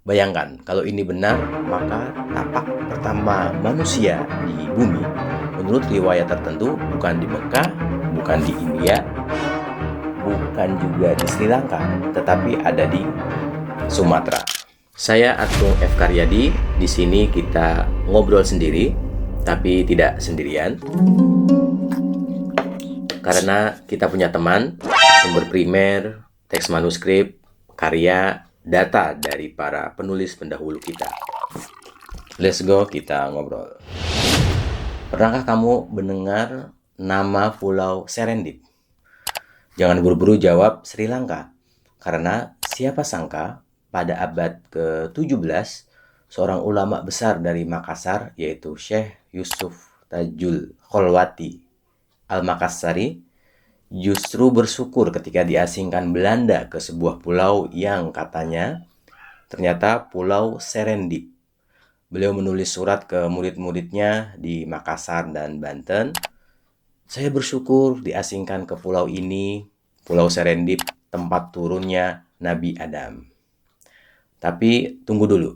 Bayangkan, kalau ini benar, maka tapak pertama manusia di bumi, menurut riwayat tertentu, bukan di Mekah, bukan di India, bukan juga di Sri Lanka, tetapi ada di Sumatera. Saya Agung F. Karyadi. Di sini kita ngobrol sendiri, tapi tidak sendirian. Karena kita punya teman, sumber primer, teks manuskrip, karya, data dari para penulis pendahulu kita. Let's go, kita ngobrol. Pernahkah kamu mendengar nama Pulau Serendip? Jangan buru-buru jawab Sri Lanka, karena siapa sangka pada abad ke-17, seorang ulama besar dari Makassar, yaitu Syekh Yusuf Tajul Kholwati Al-Makassari, justru bersyukur ketika diasingkan Belanda ke sebuah pulau yang katanya ternyata Pulau Serendip. Beliau menulis surat ke murid-muridnya di Makassar dan Banten. Saya bersyukur diasingkan ke pulau ini, Pulau Serendip, tempat turunnya Nabi Adam. Tapi tunggu dulu.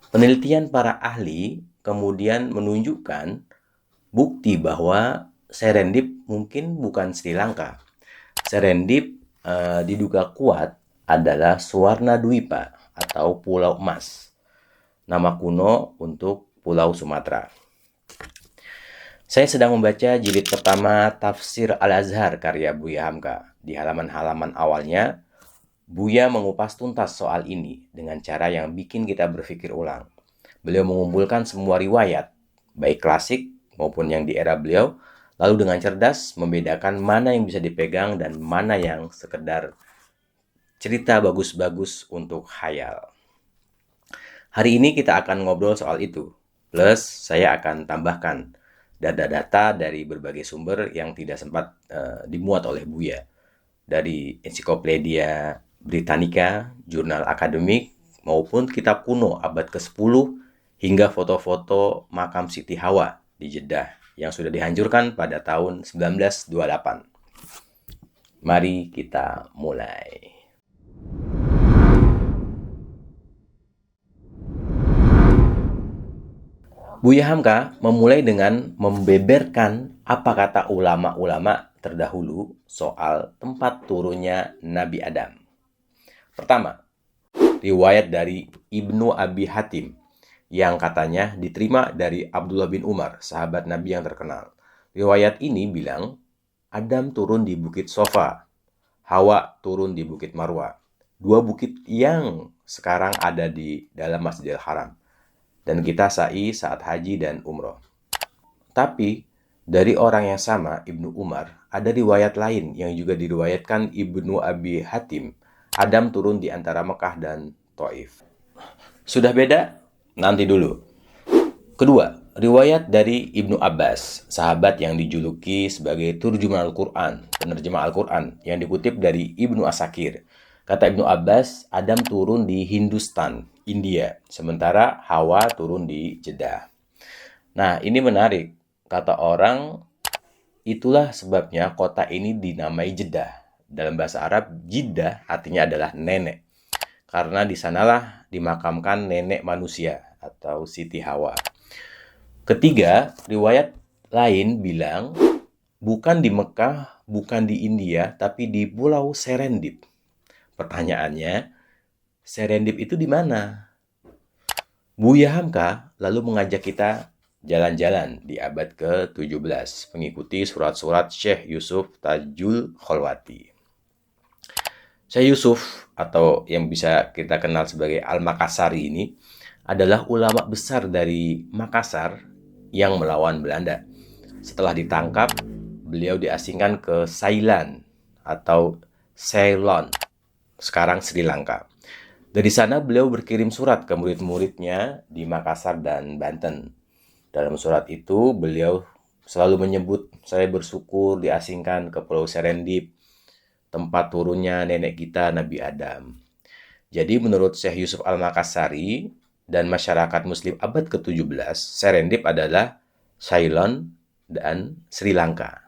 Penelitian para ahli kemudian menunjukkan bukti bahwa Serendip mungkin bukan Sri Lanka. Serendip diduga kuat adalah Suwarna Dwipa atau Pulau Emas, nama kuno untuk Pulau Sumatera. Saya sedang membaca jilid pertama Tafsir Al-Azhar karya Buya Hamka. Di halaman-halaman awalnya, Buya mengupas tuntas soal ini dengan cara yang bikin kita berpikir ulang. Beliau mengumpulkan semua riwayat, baik klasik maupun yang di era beliau, lalu dengan cerdas membedakan mana yang bisa dipegang dan mana yang sekedar cerita bagus-bagus untuk khayal. Hari ini kita akan ngobrol soal itu. Plus, saya akan tambahkan data-data dari berbagai sumber yang tidak sempat dimuat oleh Buya. Dari Ensiklopedia Britannica, jurnal akademik, maupun kitab kuno abad ke-10, hingga foto-foto makam Siti Hawa di Jeddah yang sudah dihancurkan pada tahun 1928. Mari kita mulai. Buya Hamka memulai dengan membeberkan apa kata ulama-ulama terdahulu soal tempat turunnya Nabi Adam. Pertama, riwayat dari Ibnu Abi Hatim yang katanya diterima dari Abdullah bin Umar, sahabat Nabi yang terkenal. Riwayat ini bilang, Adam turun di Bukit Sofa, Hawa turun di Bukit Marwa. Dua bukit yang sekarang ada di dalam Masjidil Haram. Dan kita sa'i saat haji dan umroh. Tapi, dari orang yang sama, Ibnu Umar, ada riwayat lain yang juga diriwayatkan Ibnu Abi Hatim. Adam turun di antara Mekah dan Taif. Sudah beda? Nanti dulu. Kedua, riwayat dari Ibnu Abbas, sahabat yang dijuluki sebagai turjuman Al-Quran, penerjemah Al-Quran, yang dikutip dari Ibnu Asakir. Kata Ibnu Abbas, Adam turun di Hindustan, India, sementara Hawa turun di Jeddah. Nah, ini menarik. Kata orang, itulah sebabnya kota ini dinamai Jeddah. Dalam bahasa Arab, Jeddah artinya adalah nenek. Karena di sanalah dimakamkan nenek manusia atau Siti Hawa. Ketiga, riwayat lain bilang, bukan di Mekah, bukan di India, tapi di Pulau Serendip. Pertanyaannya, Serendip itu di mana? Buya Hamka lalu mengajak kita jalan-jalan di abad ke-17, mengikuti surat-surat Syekh Yusuf Tajul Kholwati. Syekh Yusuf, atau yang bisa kita kenal sebagai Al-Makassari ini, adalah ulama besar dari Makassar yang melawan Belanda. Setelah ditangkap, beliau diasingkan ke Ceylon atau Ceylon, sekarang Sri Lanka. Dari sana beliau berkirim surat ke murid-muridnya di Makassar dan Banten. Dalam surat itu beliau selalu menyebut, saya bersyukur diasingkan ke Pulau Serendip, tempat turunnya nenek kita Nabi Adam. Jadi menurut Syekh Yusuf Al-Makassari dan masyarakat muslim abad ke-17, Serendip adalah Ceylon dan Sri Lanka.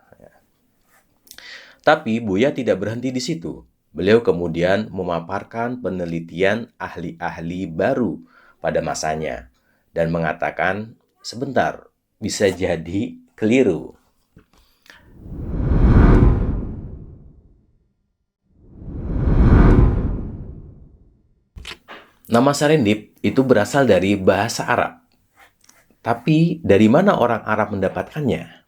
Tapi Buya tidak berhenti di situ. Beliau kemudian memaparkan penelitian ahli-ahli baru pada masanya dan mengatakan, sebentar, bisa jadi keliru. Nama Serendip itu berasal dari bahasa Arab. Tapi dari mana orang Arab mendapatkannya?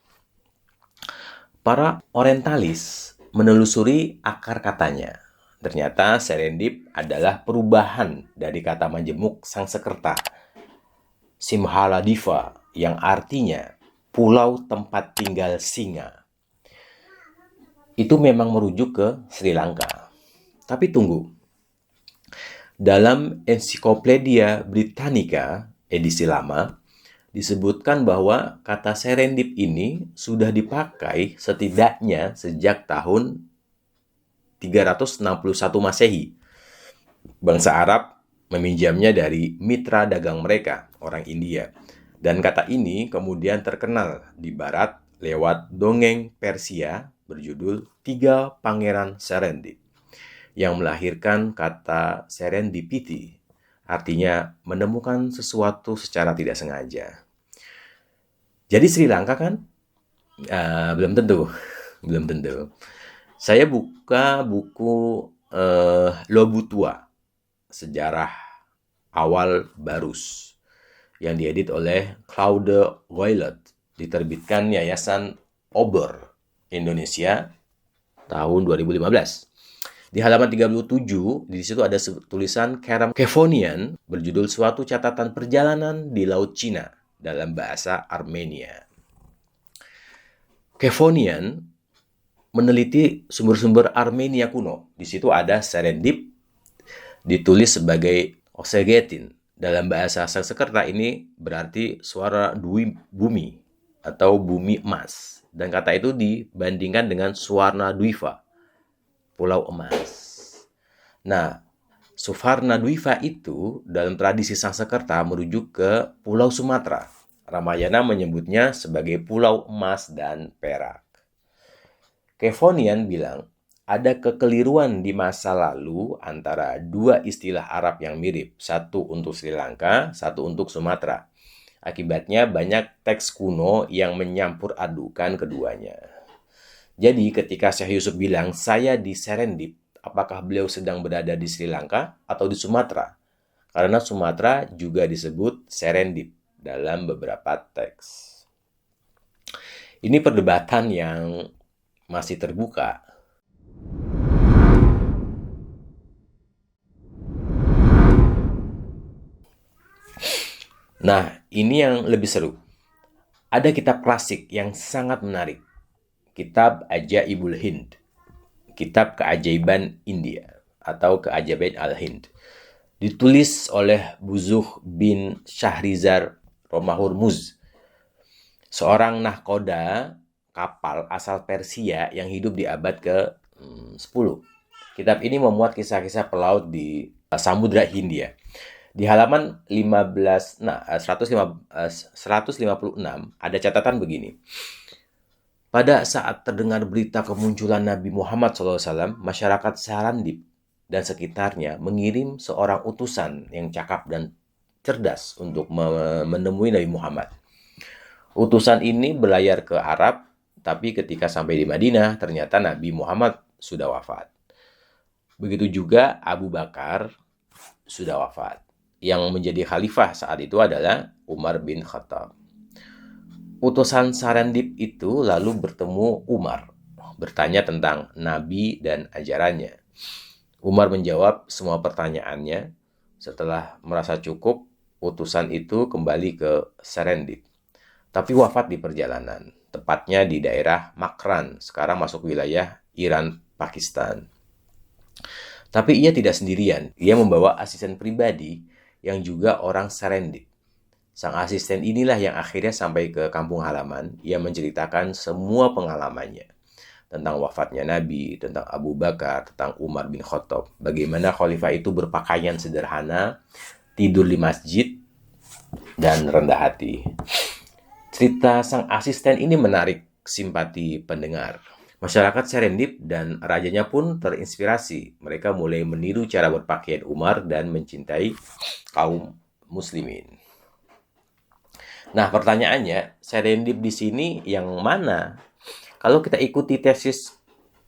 Para orientalis menelusuri akar katanya. Ternyata Serendip adalah perubahan dari kata majemuk Sangsekerta, Simhaladiva, yang artinya pulau tempat tinggal singa. Itu memang merujuk ke Sri Lanka. Tapi tunggu, dalam Ensiklopedia Britannica edisi lama, disebutkan bahwa kata serendip ini sudah dipakai setidaknya sejak tahun 361 Masehi. Bangsa Arab meminjamnya dari mitra dagang mereka, orang India. Dan kata ini kemudian terkenal di barat lewat dongeng Persia berjudul Tiga Pangeran Serendip, yang melahirkan kata serendipity, artinya menemukan sesuatu secara tidak sengaja. Jadi Sri Lanka kan? Belum tentu. Belum tentu. Saya buka buku Lobutua, Sejarah Awal Barus, yang diedit oleh Claude Roylott, diterbitkan Yayasan Ober Indonesia tahun 2015. Di halaman 37, di situ ada tulisan Kerem Kevonian berjudul Suatu Catatan Perjalanan di Laut Cina dalam bahasa Armenia. Kevonian meneliti sumber-sumber Armenia kuno. Di situ ada Serendip ditulis sebagai Osegetin. Dalam bahasa Sanskerta ini berarti suara dwi bumi atau bumi emas. Dan kata itu dibandingkan dengan Suwarna Dwiva, pulau emas. Nah, Suvarna Dwiva itu dalam tradisi Sangsekerta merujuk ke Pulau Sumatera. Ramayana menyebutnya sebagai Pulau Emas dan Perak. Kevonian bilang, ada kekeliruan di masa lalu antara dua istilah Arab yang mirip, satu untuk Sri Lanka, satu untuk Sumatera. Akibatnya banyak teks kuno yang menyampur adukan keduanya. Jadi ketika Syekh Yusuf bilang, saya di Serendip, apakah beliau sedang berada di Sri Lanka atau di Sumatera? Karena Sumatera juga disebut Serendip dalam beberapa teks. Ini perdebatan yang masih terbuka. Nah, ini yang lebih seru. Ada kitab klasik yang sangat menarik. Kitab Ajaibul Hind. Kitab Keajaiban India atau Keajaiban Al-Hind, ditulis oleh Buzuh bin Shahrizar Romahurmuz, seorang nahkoda kapal asal Persia yang hidup di abad ke-10. Kitab ini memuat kisah-kisah pelaut di Samudra Hindia. Di halaman 156 ada catatan begini. Pada saat terdengar berita kemunculan Nabi Muhammad SAW, masyarakat Serendip dan sekitarnya mengirim seorang utusan yang cakap dan cerdas untuk menemui Nabi Muhammad. Utusan ini berlayar ke Arab, tapi ketika sampai di Madinah, ternyata Nabi Muhammad sudah wafat. Begitu juga Abu Bakar sudah wafat. Yang menjadi khalifah saat itu adalah Umar bin Khattab. Utusan Serendip itu lalu bertemu Umar, bertanya tentang Nabi dan ajarannya. Umar menjawab semua pertanyaannya. Setelah merasa cukup, utusan itu kembali ke Serendip. Tapi wafat di perjalanan, tepatnya di daerah Makran, sekarang masuk wilayah Iran, Pakistan. Tapi ia tidak sendirian, ia membawa asisten pribadi yang juga orang Serendip. Sang asisten inilah yang akhirnya sampai ke kampung halaman. Ia menceritakan semua pengalamannya. Tentang wafatnya Nabi, tentang Abu Bakar, tentang Umar bin Khattab. Bagaimana khalifah itu berpakaian sederhana, tidur di masjid, dan rendah hati. Cerita sang asisten ini menarik simpati pendengar. Masyarakat Serendip dan rajanya pun terinspirasi. Mereka mulai meniru cara berpakaian Umar dan mencintai kaum muslimin. Nah, pertanyaannya, Serendip di sini yang mana? Kalau kita ikuti tesis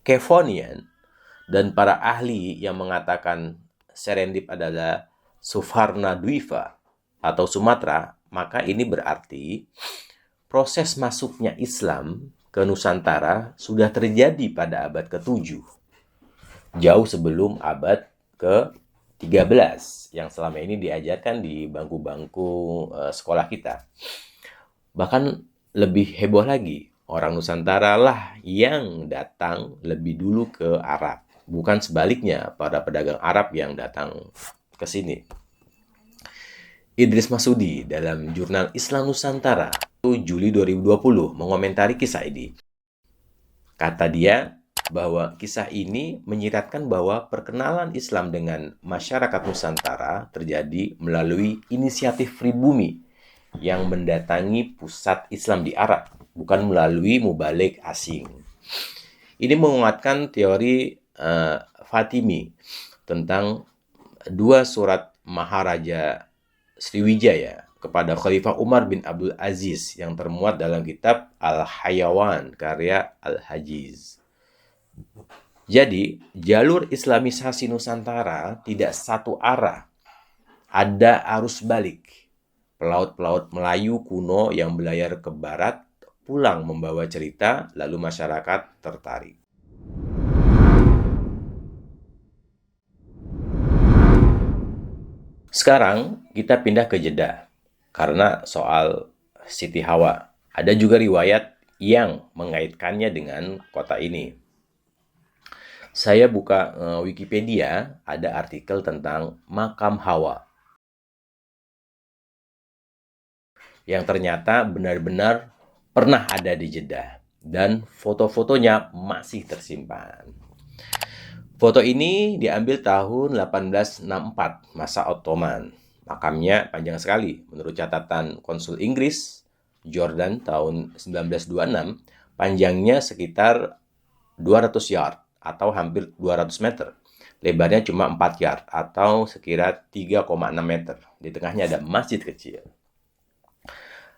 Kevonian dan para ahli yang mengatakan Serendip adalah Suvarna Dwipa atau Sumatera, maka ini berarti proses masuknya Islam ke Nusantara sudah terjadi pada abad ke-7, jauh sebelum abad ke-13 yang selama ini diajarkan di bangku-bangku sekolah kita. Bahkan lebih heboh lagi, orang Nusantara lah yang datang lebih dulu ke Arab, bukan sebaliknya para pedagang Arab yang datang ke sini. Idris Masudi dalam jurnal Islam Nusantara Juli 2020 mengomentari kisah ini. Kata dia bahwa kisah ini menyiratkan bahwa perkenalan Islam dengan masyarakat Nusantara terjadi melalui inisiatif pribumi yang mendatangi pusat Islam di Arab, bukan melalui mubalik asing. Ini menguatkan teori Fatimi tentang dua surat Maharaja Sriwijaya kepada Khalifah Umar bin Abdul Aziz yang termuat dalam kitab Al-Hayawan karya Al-Hajiz. Jadi, jalur Islamisasi Nusantara tidak satu arah. Ada arus balik. Pelaut-pelaut Melayu kuno yang belayar ke barat pulang membawa cerita, lalu masyarakat tertarik. Sekarang kita pindah ke Jeddah karena soal Siti Hawa. Ada juga riwayat yang mengaitkannya dengan kota ini. Saya buka Wikipedia, ada artikel tentang makam Hawa yang ternyata benar-benar pernah ada di Jeddah dan foto-fotonya masih tersimpan. Foto ini diambil tahun 1864, masa Ottoman. Makamnya panjang sekali. Menurut catatan konsul Inggris, Jordan tahun 1926, panjangnya sekitar 200 yard atau hampir 200 meter. Lebarnya cuma 4 yard atau sekira 3,6 meter. Di tengahnya ada masjid kecil.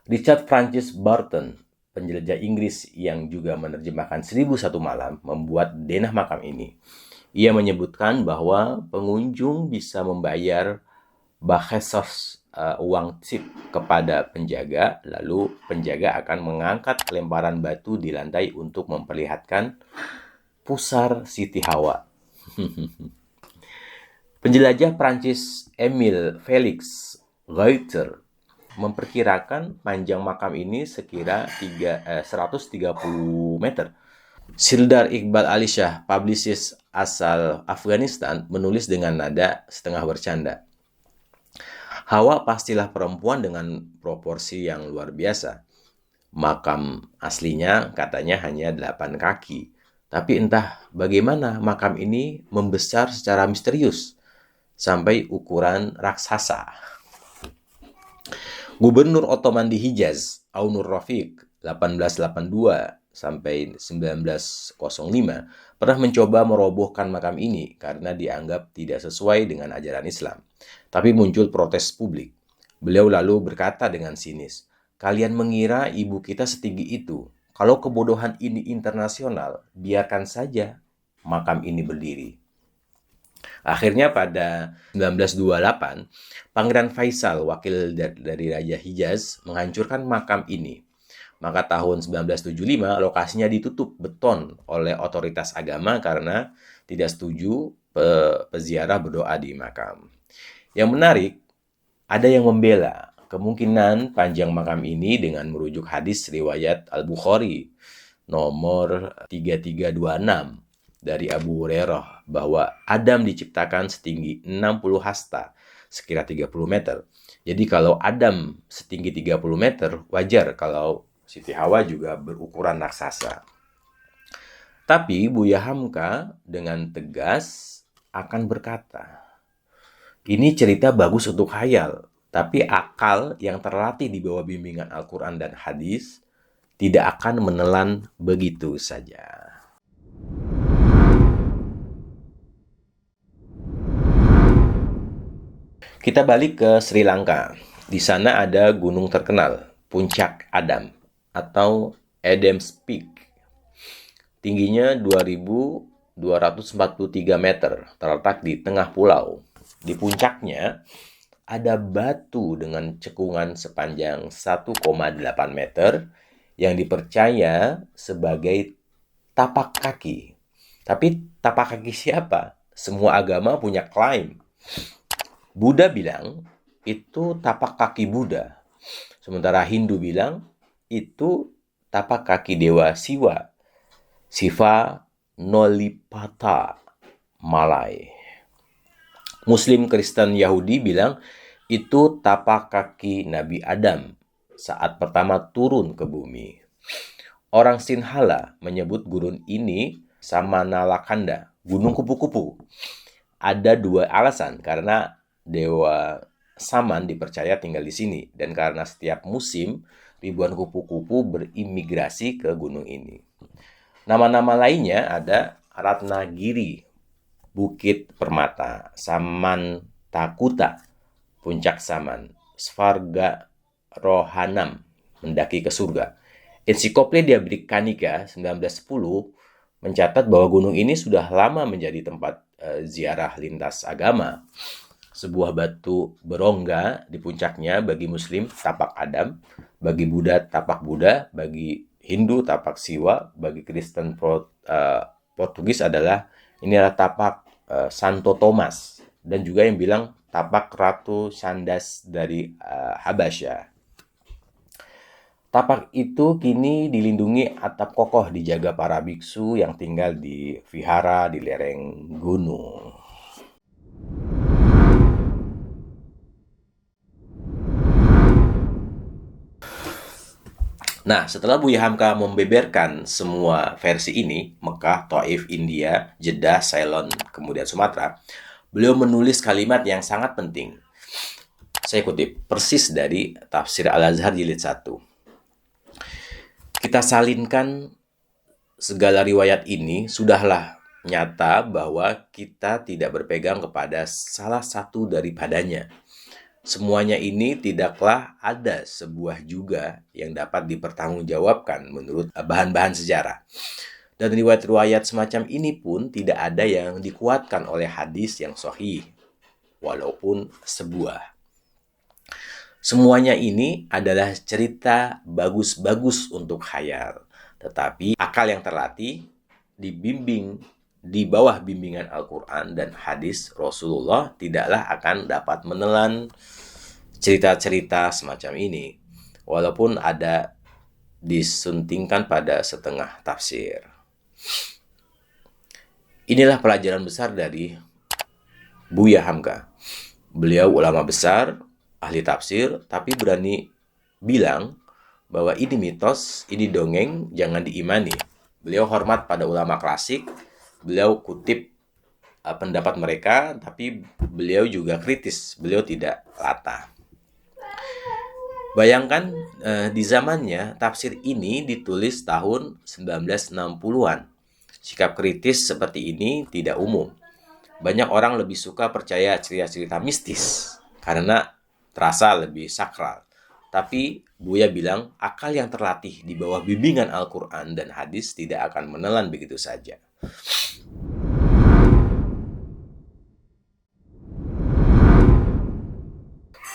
Richard Francis Burton, penjelajah Inggris yang juga menerjemahkan 1001 Malam, membuat denah makam ini. Ia menyebutkan bahwa pengunjung bisa membayar bakhesos uang tip kepada penjaga, lalu penjaga akan mengangkat lemparan batu di lantai untuk memperlihatkan pusar Siti Hawa. Penjelajah Prancis Emile Felix Reuter memperkirakan panjang makam ini sekira 130 meter. Sildar Iqbal Alisha, publisist asal Afghanistan, menulis dengan nada setengah bercanda. Hawa pastilah perempuan dengan proporsi yang luar biasa. Makam aslinya katanya hanya 8 kaki. Tapi entah bagaimana makam ini membesar secara misterius sampai ukuran raksasa. Gubernur Ottoman di Hijaz, Aunur Rafiq, 1882 sampai 1905, pernah mencoba merobohkan makam ini karena dianggap tidak sesuai dengan ajaran Islam. Tapi muncul protes publik. Beliau lalu berkata dengan sinis, "Kalian mengira ibu kita setinggi itu. Kalau kebodohan ini internasional, biarkan saja makam ini berdiri." Akhirnya pada 1928, Pangeran Faisal, wakil dari Raja Hijaz, menghancurkan makam ini. Maka tahun 1975 lokasinya ditutup beton oleh otoritas agama karena tidak setuju peziarah berdoa di makam. Yang menarik, ada yang membela kemungkinan panjang makam ini dengan merujuk hadis riwayat Al-Bukhari nomor 3326 dari Abu Hurairah bahwa Adam diciptakan setinggi 60 hasta, sekira 30 meter. Jadi kalau Adam setinggi 30 meter, wajar kalau Siti Hawa juga berukuran raksasa. Tapi Buya Hamka dengan tegas akan berkata, ini cerita bagus untuk khayal, tapi akal yang terlatih di bawah bimbingan Al-Quran dan hadis tidak akan menelan begitu saja. Kita balik ke Sri Lanka. Di sana ada gunung terkenal, Puncak Adam atau Adams Peak. Tingginya 2.243 meter, terletak di tengah pulau. Di puncaknya ada batu dengan cekungan sepanjang 1,8 meter yang dipercaya sebagai tapak kaki. Tapi tapak kaki siapa? Semua agama punya klaim. Buddha bilang itu tapak kaki Buddha. Sementara Hindu bilang itu tapak kaki dewa Siwa. Siva Nolipata Malai. Muslim, Kristen, Yahudi bilang itu tapak kaki Nabi Adam saat pertama turun ke bumi. Orang Sinhala menyebut gunung ini Samanalakanda, gunung kupu-kupu. Ada dua alasan, karena dewa Saman dipercaya tinggal di sini, dan karena setiap musim ribuan kupu-kupu berimigrasi ke gunung ini. Nama-nama lainnya ada Ratnagiri, Bukit Permata, Samantakuta, Puncak Saman, Svarga Rohanam, mendaki ke surga. Ensiklopedia Britannica 1910 mencatat bahwa gunung ini sudah lama menjadi tempat ziarah lintas agama. Sebuah batu berongga di puncaknya bagi Muslim tapak Adam, bagi Buddha tapak Buddha, bagi Hindu tapak Siwa, bagi Kristen Portugis adalah tapak Santo Thomas, dan juga yang bilang tapak Ratu Sandas dari Habasya. Tapak itu kini dilindungi atap kokoh dijaga para biksu yang tinggal di vihara di lereng gunung. Nah, setelah Buya Hamka membeberkan semua versi ini, Mekah, Taif, India, Jeddah, Ceylon, kemudian Sumatera, beliau menulis kalimat yang sangat penting. Saya kutip persis dari Tafsir Al-Azhar jilid 1. Kita salinkan segala riwayat ini, sudahlah nyata bahwa kita tidak berpegang kepada salah satu daripadanya. Semuanya ini tidaklah ada sebuah juga yang dapat dipertanggungjawabkan menurut bahan-bahan sejarah. Dan riwayat-riwayat semacam ini pun tidak ada yang dikuatkan oleh hadis yang sahih, walaupun sebuah. Semuanya ini adalah cerita bagus-bagus untuk khayal, tetapi akal yang terlatih, dibimbing di bawah bimbingan Al-Quran dan hadis Rasulullah, tidaklah akan dapat menelan cerita-cerita semacam ini, walaupun ada disuntingkan pada setengah tafsir. Inilah pelajaran besar dari Buya Hamka. Beliau ulama besar, ahli tafsir, tapi berani bilang bahwa ini mitos, ini dongeng, jangan diimani. Beliau hormat pada ulama klasik, beliau kutip pendapat mereka, tapi beliau juga kritis, beliau tidak latah. Bayangkan di zamannya tafsir ini ditulis tahun 1960-an. Sikap kritis seperti ini tidak umum. Banyak orang lebih suka percaya cerita-cerita mistis karena terasa lebih sakral. Tapi Buya bilang akal yang terlatih di bawah bimbingan Al-Quran dan hadis tidak akan menelan begitu saja.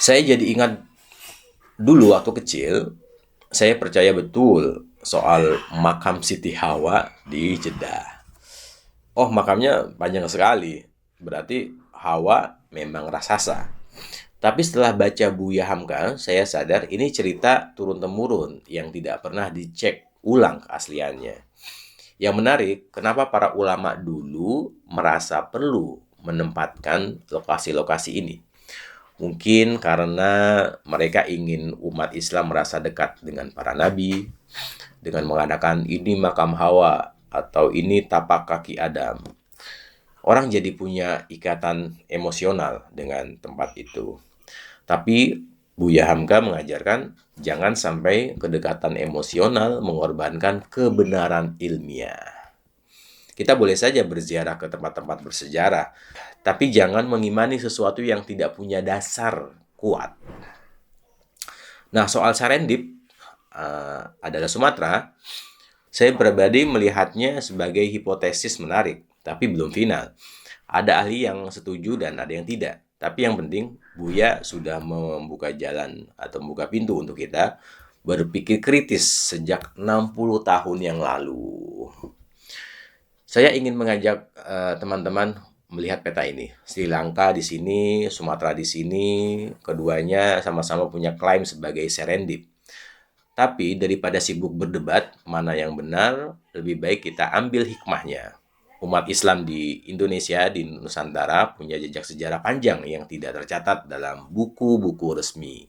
Saya jadi ingat dulu waktu kecil, saya percaya betul soal makam Siti Hawa di Jeddah. Oh, makamnya panjang sekali. Berarti Hawa memang raksasa. Tapi setelah baca Buya Hamka, saya sadar ini cerita turun-temurun yang tidak pernah dicek ulang keasliannya. Yang menarik, kenapa para ulama dulu merasa perlu menempatkan lokasi-lokasi ini? Mungkin karena mereka ingin umat Islam merasa dekat dengan para nabi, dengan mengadakan ini makam Hawa atau ini tapak kaki Adam. Orang jadi punya ikatan emosional dengan tempat itu. Tapi Buya Hamka mengajarkan jangan sampai kedekatan emosional mengorbankan kebenaran ilmiah. Kita boleh saja berziarah ke tempat-tempat bersejarah, tapi jangan mengimani sesuatu yang tidak punya dasar kuat. Nah, soal Serendip adalah Sumatera, saya pribadi melihatnya sebagai hipotesis menarik, tapi belum final. Ada ahli yang setuju dan ada yang tidak. Tapi yang penting, Buya sudah membuka jalan atau membuka pintu untuk kita berpikir kritis sejak 60 tahun yang lalu. Saya ingin mengajak teman-teman melihat peta ini. Sri Lanka di sini, Sumatera di sini, keduanya sama-sama punya klaim sebagai serendip. Tapi daripada sibuk berdebat mana yang benar, lebih baik kita ambil hikmahnya. Umat Islam di Indonesia, di Nusantara, punya jejak sejarah panjang yang tidak tercatat dalam buku-buku resmi.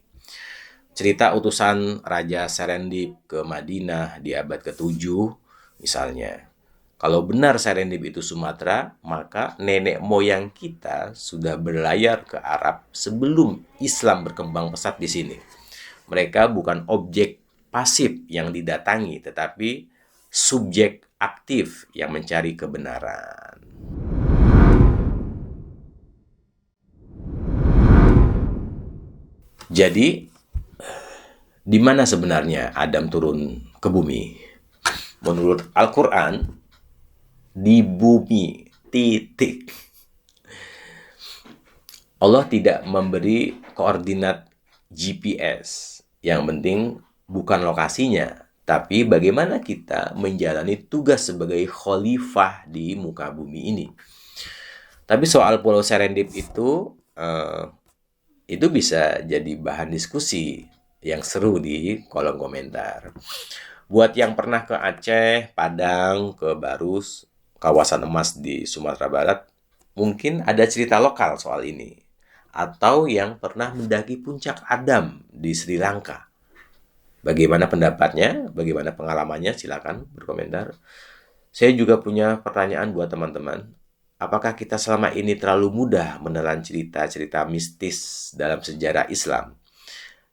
Cerita utusan Raja Serendip ke Madinah di abad ke-7, misalnya. Kalau benar Serendip itu Sumatera, maka nenek moyang kita sudah berlayar ke Arab sebelum Islam berkembang pesat di sini. Mereka bukan objek pasif yang didatangi, tetapi subjek aktif yang mencari kebenaran. Jadi, di mana sebenarnya Adam turun ke bumi? Menurut Al-Quran, di bumi, titik. Allah tidak memberi koordinat GPS. Yang penting bukan lokasinya, tapi bagaimana kita menjalani tugas sebagai khalifah di muka bumi ini. Tapi soal Pulau Serendip itu bisa jadi bahan diskusi yang seru di kolom komentar. Buat yang pernah ke Aceh, Padang, ke Barus, kawasan emas di Sumatera Barat, mungkin ada cerita lokal soal ini. Atau yang pernah mendaki puncak Adam di Sri Lanka. Bagaimana pendapatnya? Bagaimana pengalamannya? Silakan berkomentar. Saya juga punya pertanyaan buat teman-teman. Apakah kita selama ini terlalu mudah menelan cerita-cerita mistis dalam sejarah Islam?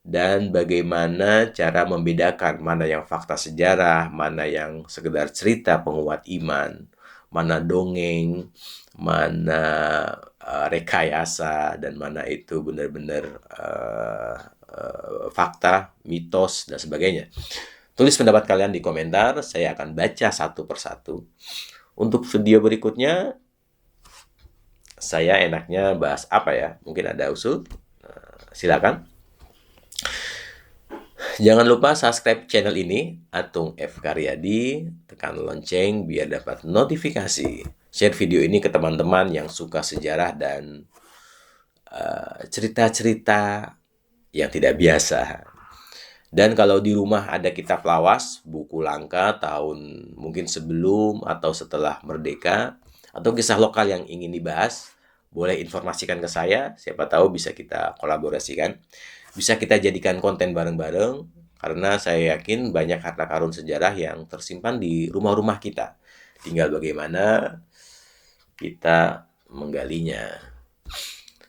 Dan bagaimana cara membedakan mana yang fakta sejarah, mana yang sekedar cerita penguat iman, mana dongeng, mana rekayasa, dan mana itu benar-benar fakta, mitos, dan sebagainya. Tulis pendapat kalian di komentar, saya akan baca satu persatu. Untuk video berikutnya, saya enaknya bahas apa ya? Mungkin ada usul? Silakan. Jangan lupa subscribe channel ini, Atung F. Karyadi, tekan lonceng biar dapat notifikasi. Share video ini ke teman-teman yang suka sejarah dan cerita-cerita yang tidak biasa. Dan kalau di rumah ada kitab lawas, buku langka tahun mungkin sebelum atau setelah merdeka, atau kisah lokal yang ingin dibahas, boleh informasikan ke saya, siapa tahu bisa kita kolaborasikan. Bisa kita jadikan konten bareng-bareng, karena saya yakin banyak harta karun sejarah yang tersimpan di rumah-rumah kita. Tinggal bagaimana kita menggalinya.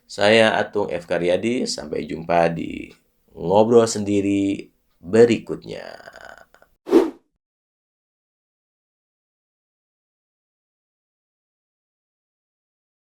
Saya Atung F. Karyadi, sampai jumpa di Ngobrol Sendiri berikutnya.